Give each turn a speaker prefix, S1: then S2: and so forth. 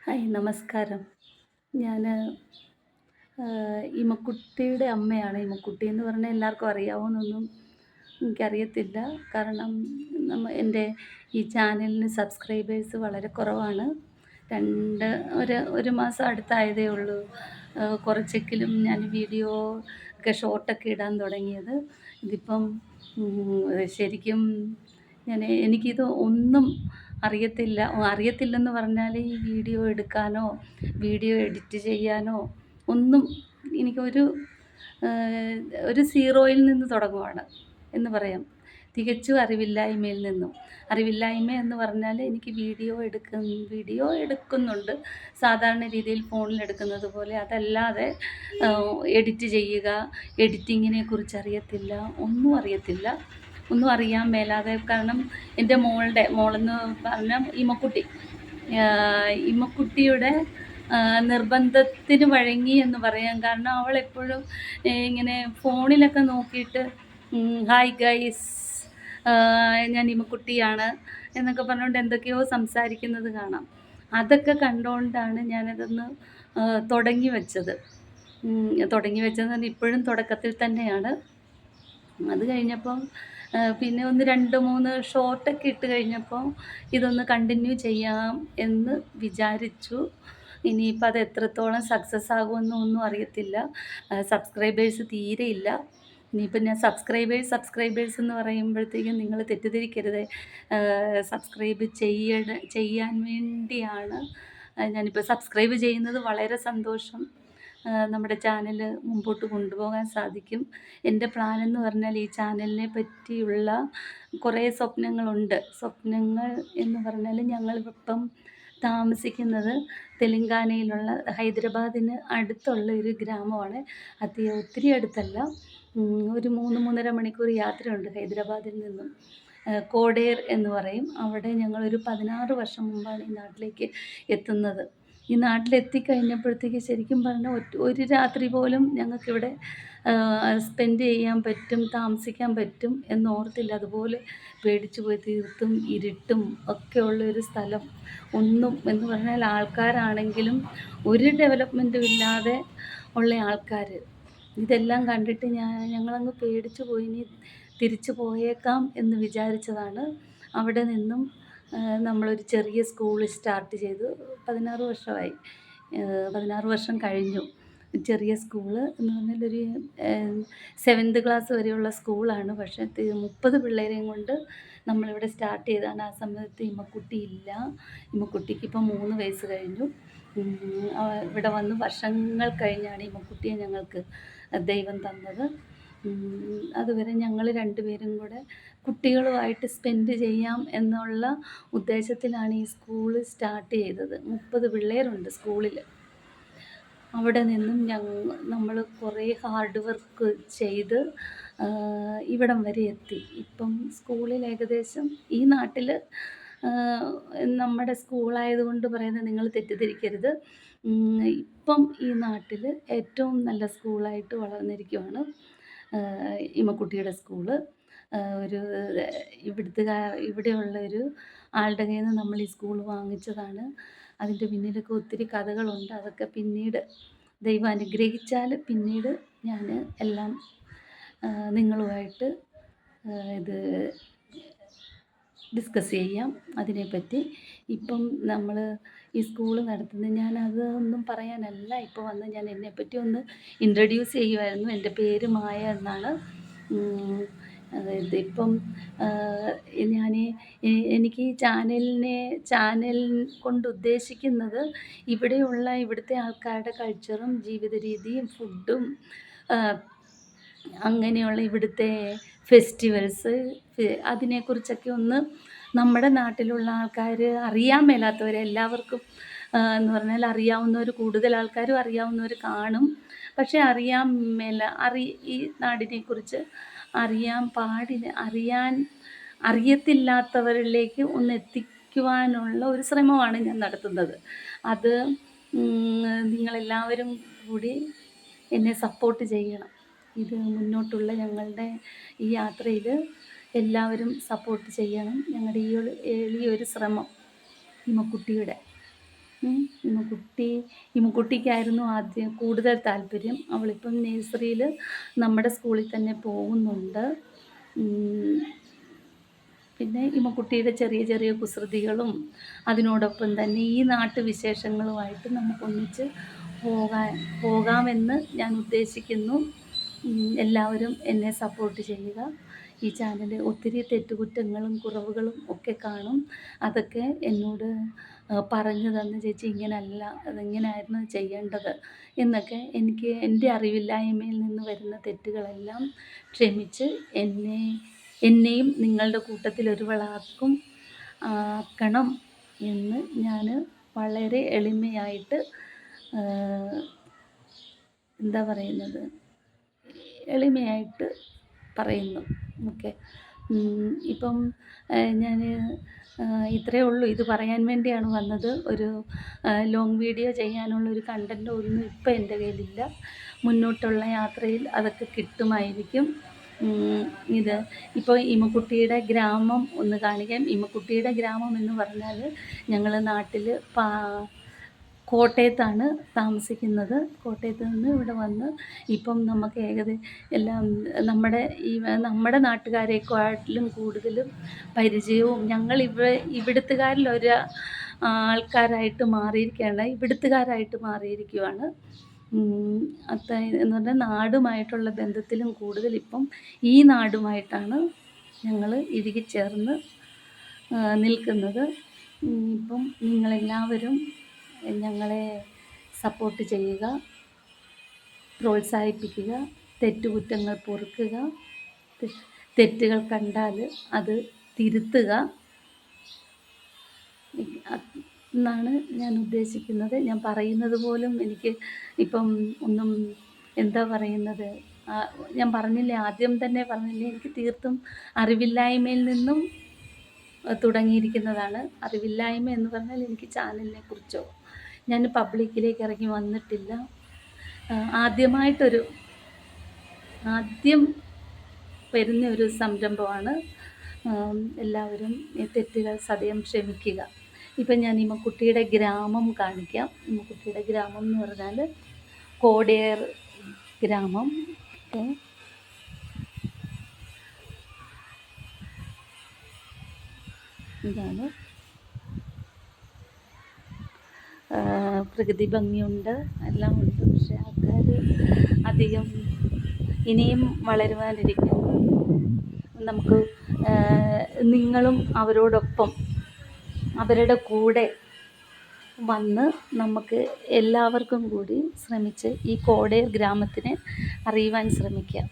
S1: Hi നമസ്കാരം. ഞാൻ ഇമക്കുട്ടിയുടെ അമ്മയാണ്. ഇമക്കുട്ടി എന്ന് പറഞ്ഞാൽ എല്ലാവർക്കും അറിയാവോന്നൊന്നും എനിക്കറിയത്തില്ല. കാരണം എൻ്റെ ഈ ചാനലിന് സബ്സ്ക്രൈബേഴ്സ് വളരെ കുറവാണ്. 2 ഒരു മാസം അടുത്തായതേ ഉള്ളൂ. കുറച്ചെങ്കിലും ഞാൻ വീഡിയോ ഒക്കെ ഷോർട്ടൊക്കെ ഇടാൻ തുടങ്ങിയത്. ഇതിപ്പം ശരിക്കും എനിക്കിത് ഒന്നും അറിയത്തില്ല. അറിയത്തില്ലെന്ന് പറഞ്ഞാൽ ഈ വീഡിയോ എടുക്കാനോ, വീഡിയോ എഡിറ്റ് ചെയ്യാനോ ഒന്നും എനിക്കൊരു ഏഹ്, ഒരു സീറോയിൽ നിന്ന് തുടങ്ങുവാണ് എന്ന് പറയാം. തികച്ചും അറിവില്ലായ്മയിൽ നിന്നും. അറിവില്ലായ്മ എന്ന് പറഞ്ഞാൽ എനിക്ക് വീഡിയോ എടുക്കുന്നുണ്ട്. സാധാരണ രീതിയിൽ ഫോണിൽ എടുക്കുന്നത് പോലെ. അതല്ലാതെ എഡിറ്റ് ചെയ്യുക, എഡിറ്റിങ്ങിനെക്കുറിച്ച് അറിയത്തില്ല. ഒന്നും അറിയത്തില്ല. ഒന്നും അറിയാൻ മേലാതെ. കാരണം എൻ്റെ മോളെന്ന് പറഞ്ഞാൽ ഇമക്കുട്ടിയുടെ നിർബന്ധത്തിന് വഴങ്ങി എന്ന് പറയാം. കാരണം അവളെപ്പോഴും ഇങ്ങനെ ഫോണിലൊക്കെ നോക്കിയിട്ട് ഹായ് ഗൈസ്, ഞാൻ ഇമക്കുട്ടിയാണ് എന്നൊക്കെ പറഞ്ഞുകൊണ്ട് എന്തൊക്കെയോ സംസാരിക്കുന്നത് കാണാം. അതൊക്കെ കണ്ടുകൊണ്ടാണ് ഞാനതൊന്ന് തുടങ്ങി വെച്ചത്. തുടങ്ങി വെച്ചതെന്ന് പറഞ്ഞാൽ ഇപ്പോഴും തുടക്കത്തിൽ തന്നെയാണ്. അത് കഴിഞ്ഞപ്പം പിന്നെ ഒന്ന് 2, 3 ഷോർട്ടൊക്കെ ഇട്ട് കഴിഞ്ഞപ്പോൾ ഇതൊന്ന് കണ്ടിന്യൂ ചെയ്യാം എന്ന് വിചാരിച്ചു. ഇനിയിപ്പോൾ അത് എത്രത്തോളം സക്സസ് ആകുമെന്നൊന്നും അറിയത്തില്ല. സബ്സ്ക്രൈബേഴ്സ് തീരെയില്ല. ഇനിയിപ്പം ഞാൻ സബ്സ്ക്രൈബേഴ്സ് എന്ന് പറയുമ്പോഴത്തേക്കും നിങ്ങൾ തെറ്റിദ്ധരിക്കരുതേ. ചെയ്യാൻ വേണ്ടിയാണ് ഞാനിപ്പോൾ സബ്സ്ക്രൈബ് ചെയ്യുന്നത്. വളരെ സന്തോഷം. നമ്മുടെ ചാനൽ മുമ്പോട്ട് കൊണ്ടുപോകാൻ സാധിക്കും. എൻ്റെ പ്ലാനെന്ന് പറഞ്ഞാൽ ഈ ചാനലിനെ പറ്റിയുള്ള കുറേ സ്വപ്നങ്ങളുണ്ട്. സ്വപ്നങ്ങൾ എന്ന് പറഞ്ഞാൽ ഞങ്ങളിപ്പം താമസിക്കുന്നത് തെലുങ്കാനയിലുള്ള ഹൈദരാബാദിന് അടുത്തുള്ള ഒരു ഗ്രാമമാണ്. ഒത്തിരി അടുത്തല്ല. ഒരു 3, 3.5 മണിക്കൂർ യാത്രയുണ്ട് ഹൈദരാബാദിൽ നിന്നും. കോഡേർ എന്ന് പറയും. അവിടെ ഞങ്ങളൊരു 16 വർഷം മുമ്പാണ് ഈ നാട്ടിലേക്ക് എത്തുന്നത്. ഈ നാട്ടിലെത്തിക്കഴിഞ്ഞപ്പോഴത്തേക്ക് ശരിക്കും പറഞ്ഞാൽ ഒരു രാത്രി പോലും ഞങ്ങൾക്കിവിടെ സ്പെൻഡ് ചെയ്യാൻ പറ്റും, താമസിക്കാൻ പറ്റും എന്നോർത്തില്ല. അതുപോലെ പേടിച്ചു പോയി. തീർത്തും ഇരുട്ടും ഒക്കെ ഉള്ളൊരു സ്ഥലം. ഒന്നും എന്ന് പറഞ്ഞാൽ ആൾക്കാരാണെങ്കിലും ഒരു ഡെവലപ്മെൻറ്റും ഇല്ലാതെ ഉള്ള ആൾക്കാർ. ഇതെല്ലാം കണ്ടിട്ട് ഞങ്ങളങ്ങ് പേടിച്ചു പോയി. ഇനി തിരിച്ചു പോയേക്കാം എന്ന് വിചാരിച്ചതാണ്. അവിടെ നിന്നും നമ്മളൊരു ചെറിയ സ്കൂൾ സ്റ്റാർട്ട് ചെയ്തു. 16 വർഷമായി. 16 വർഷം കഴിഞ്ഞു. ചെറിയ സ്കൂള് എന്ന് പറഞ്ഞാൽ ഒരു 7th ക്ലാസ് വരെയുള്ള സ്കൂളാണ്. പക്ഷേ 30 പിള്ളേരെയും കൊണ്ട് നമ്മളിവിടെ സ്റ്റാർട്ട് ചെയ്തതാണ്. ആ സമയത്ത് ഇമക്കുട്ടിയില്ല. ഇമക്കുട്ടിക്കിപ്പം 3 വയസ്സ് കഴിഞ്ഞു. ഇവിടെ വന്ന് വർഷങ്ങൾ കഴിഞ്ഞാണ് ഇമക്കുട്ടിയെ ഞങ്ങൾക്ക് ദൈവം തന്നത്. അതുവരെ ഞങ്ങൾ 2 പേരും കൂടെ കുട്ടികളുമായിട്ട് സ്പെൻഡ് ചെയ്യാം എന്നുള്ള ഉദ്ദേശത്തിലാണ് ഈ സ്കൂൾ സ്റ്റാർട്ട് ചെയ്തത്. 30 പിള്ളേരുണ്ട് സ്കൂളിൽ. അവിടെ നിന്നും നമ്മൾ കുറേ ഹാർഡ് വർക്ക് ചെയ്ത് ഇവിടം വരെ എത്തി. ഇപ്പം സ്കൂളിൽ ഏകദേശം ഈ നാട്ടിൽ നമ്മുടെ സ്കൂളായതുകൊണ്ട് പറയുന്നത് നിങ്ങൾ തെറ്റിദ്ധരിക്കരുത്. ഇപ്പം ഈ നാട്ടിൽ ഏറ്റവും നല്ല സ്കൂളായിട്ട് വളർന്നിരിക്കുകയാണ് ഇമക്കുട്ടിയുടെ സ്കൂള്. ഒരു ഇവിടെയുള്ള ഒരു ആളുടെ കയ്യിൽ നിന്ന് നമ്മൾ ഈ സ്കൂൾ വാങ്ങിച്ചതാണ്. അതിൻ്റെ പിന്നിലൊക്കെ ഒത്തിരി കഥകളുണ്ട്. അതൊക്കെ പിന്നീട് ദൈവം അനുഗ്രഹിച്ചാൽ പിന്നീട് ഞാൻ എല്ലാം നിങ്ങളുമായിട്ട് ഇത് ഡിസ്കസ് ചെയ്യാം അതിനെപ്പറ്റി. ഇപ്പം നമ്മൾ ഈ സ്കൂൾ നടത്തുന്നത് ഞാനതൊന്നും പറയാനല്ല ഇപ്പോൾ വന്ന് ഞാൻ എന്നെപ്പറ്റി ഒന്ന് ഇൻട്രൊഡ്യൂസ് ചെയ്യുമായിരുന്നു. എൻ്റെ പേര് മായ എന്നാണ്. ഇതിപ്പം എനിക്ക് ഈ ചാനൽ കൊണ്ട് ഉദ്ദേശിക്കുന്നത് ഇവിടുത്തെ ആൾക്കാരുടെ കൾച്ചറും ജീവിത രീതിയും ഫുഡും അങ്ങനെയുള്ള ഇവിടുത്തെ ഫെസ്റ്റിവൽസ് അതിനെക്കുറിച്ചൊക്കെ ഒന്ന് നമ്മുടെ നാട്ടിലുള്ള ആൾക്കാർ അറിയാൻ മേലാത്തവരെല്ലാവർക്കും എന്ന് പറഞ്ഞാൽ അറിയാവുന്നവർ, കൂടുതൽ ആൾക്കാരും അറിയാവുന്നവർ കാണും. പക്ഷേ ഈ നാടിനെക്കുറിച്ച് അറിയത്തില്ലാത്തവരിലേക്ക് ഒന്ന് എത്തിക്കുവാനുള്ള ഒരു ശ്രമമാണ് ഞാൻ നടത്തുന്നത്. അത് നിങ്ങളെല്ലാവരും കൂടി എന്നെ സപ്പോർട്ട് ചെയ്യണം. ഇത് മുന്നോട്ടുള്ള ഞങ്ങളുടെ ഈ യാത്രയിൽ എല്ലാവരും സപ്പോർട്ട് ചെയ്യണം. ഞങ്ങളുടെ ഈ എളിയൊരു ശ്രമം ഇമക്കുട്ടിയുടെ ഇമ്മുക്കുട്ടി ഇമ്മുക്കുട്ടിക്കായിരുന്നു ആദ്യം കൂടുതൽ താല്പര്യം. അവളിപ്പം നേഴ്സറിയിൽ നമ്മുടെ സ്കൂളിൽ തന്നെ പോകുന്നുണ്ട്. പിന്നെ ഇമ്മുക്കുട്ടിയുടെ ചെറിയ ചെറിയ കുസൃതികളും അതിനോടൊപ്പം തന്നെ ഈ നാട്ടുവിശേഷങ്ങളുമായിട്ട് നമുക്കൊന്നിച്ച് പോകാമെന്ന് ഞാൻ ഉദ്ദേശിക്കുന്നു. എല്ലാവരും എന്നെ സപ്പോർട്ട് ചെയ്യുക. ഈ ചാനൽ ഒത്തിരി തെറ്റുകുറ്റങ്ങളും കുറവുകളും ഒക്കെ കാണും. അതൊക്കെ എന്നോട് പറഞ്ഞു തന്ന് ചേച്ചി ഇങ്ങനല്ല, അതെങ്ങനെയായിരുന്നു ചെയ്യേണ്ടത് എന്നൊക്കെ എനിക്ക് എൻ്റെ അറിവില്ലായ്മയിൽ നിന്ന് വരുന്ന തെറ്റുകളെല്ലാം ക്ഷമിച്ച് എന്നെയും നിങ്ങളുടെ ആക്കണം എന്ന് ഞാൻ വളരെ എളിമയായിട്ട് എന്താ പറയുന്നത്, എളിമയായിട്ട് പറയുന്നു. ഓക്കെ. ഇപ്പം ഞാൻ ഇത്രയേ ഉള്ളൂ. ഇത് പറയാൻ വേണ്ടിയാണ് വന്നത്. ഒരു ലോങ് വീഡിയോ ചെയ്യാനുള്ളൊരു കണ്ടൻറ്റ് ഒന്നും ഇപ്പം എൻ്റെ കയ്യിലില്ല. മുന്നോട്ടുള്ള യാത്രയിൽ അതൊക്കെ കിട്ടുമായിരിക്കും. ഇത് ഇപ്പോൾ ഇമ്മുക്കുട്ടിയുടെ ഗ്രാമം ഒന്ന് കാണിക്കാം. ഇമ്മുക്കുട്ടിയുടെ ഗ്രാമം എന്ന് പറഞ്ഞാൽ ഞങ്ങൾ നാട്ടിൽ കോട്ടയത്താണ് താമസിക്കുന്നത്. കോട്ടയത്ത് നിന്ന് ഇവിടെ വന്ന് ഇപ്പം നമുക്ക് എല്ലാം നമ്മുടെ നാട്ടുകാരെക്കാട്ടിലും കൂടുതലും പരിചയവും ഞങ്ങൾ ഇവിടുത്തുകാരിലൊരു ആൾക്കാരായിട്ട് മാറിയിരിക്കുകയാണ്, ഇവിടുത്തുകാരായിട്ട് മാറിയിരിക്കുകയാണ്. എന്ന് പറഞ്ഞാൽ നാടുമായിട്ടുള്ള ബന്ധത്തിലും കൂടുതൽ ഇപ്പം ഈ നാടുമായിട്ടാണ് ഞങ്ങൾ ഇഴുകിച്ചേർന്ന് നിൽക്കുന്നത്. ഇപ്പം നിങ്ങളെല്ലാവരും ഞങ്ങളെ സപ്പോർട്ട് ചെയ്യുക, പ്രോത്സാഹിപ്പിക്കുക, തെറ്റുകുറ്റങ്ങൾ പൊറുക്കുക, തെറ്റുകൾ കണ്ടാൽ അത് തിരുത്തുക എന്നാണ് ഞാൻ ഉദ്ദേശിക്കുന്നത്. ഞാൻ പറയുന്നത് പോലും എനിക്ക് ഇപ്പം ഒന്നും എന്താ പറയുന്നത്, ഞാൻ പറഞ്ഞില്ലേ, ആദ്യം തന്നെ പറഞ്ഞില്ലേ, എനിക്ക് തീർത്തും അറിവില്ലായ്മയിൽ നിന്നും തുടങ്ങിയിരിക്കുന്നതാണ്. അറിവില്ലായ്മ എന്ന് പറഞ്ഞാൽ എനിക്ക് ചാനലിനെ കുറിച്ചോ ഞാൻ പബ്ലിക്കിലേക്ക് ഇറങ്ങി വന്നിട്ടില്ല. ആദ്യം വരുന്ന ഒരു സംരംഭമാണ്. എല്ലാവരും ഈ തെറ്റുകൾ സദയം ക്ഷമിക്കുക. ഇപ്പം ഞാൻ ഇമ്മുക്കുട്ടിയുടെ ഗ്രാമം കാണിക്കാം. ഇമ്മുക്കുട്ടിയുടെ ഗ്രാമം എന്ന് പറഞ്ഞാൽ കോടേർ ഗ്രാമം. ഇതാണ്. പ്രകൃതി ഭംഗിയുണ്ട്, എല്ലാം ഉണ്ട്. പക്ഷേ ആൾക്കാർ അധികം ഇനിയും വളരുവാനിരിക്കുന്നു. നമുക്ക് നിങ്ങളും അവരോടൊപ്പം അവരുടെ കൂടെ വന്ന് നമുക്ക് എല്ലാവർക്കും കൂടി ശ്രമിച്ച് ഈ കോടേർ ഗ്രാമത്തിനെ അറിയുവാൻ ശ്രമിക്കാം.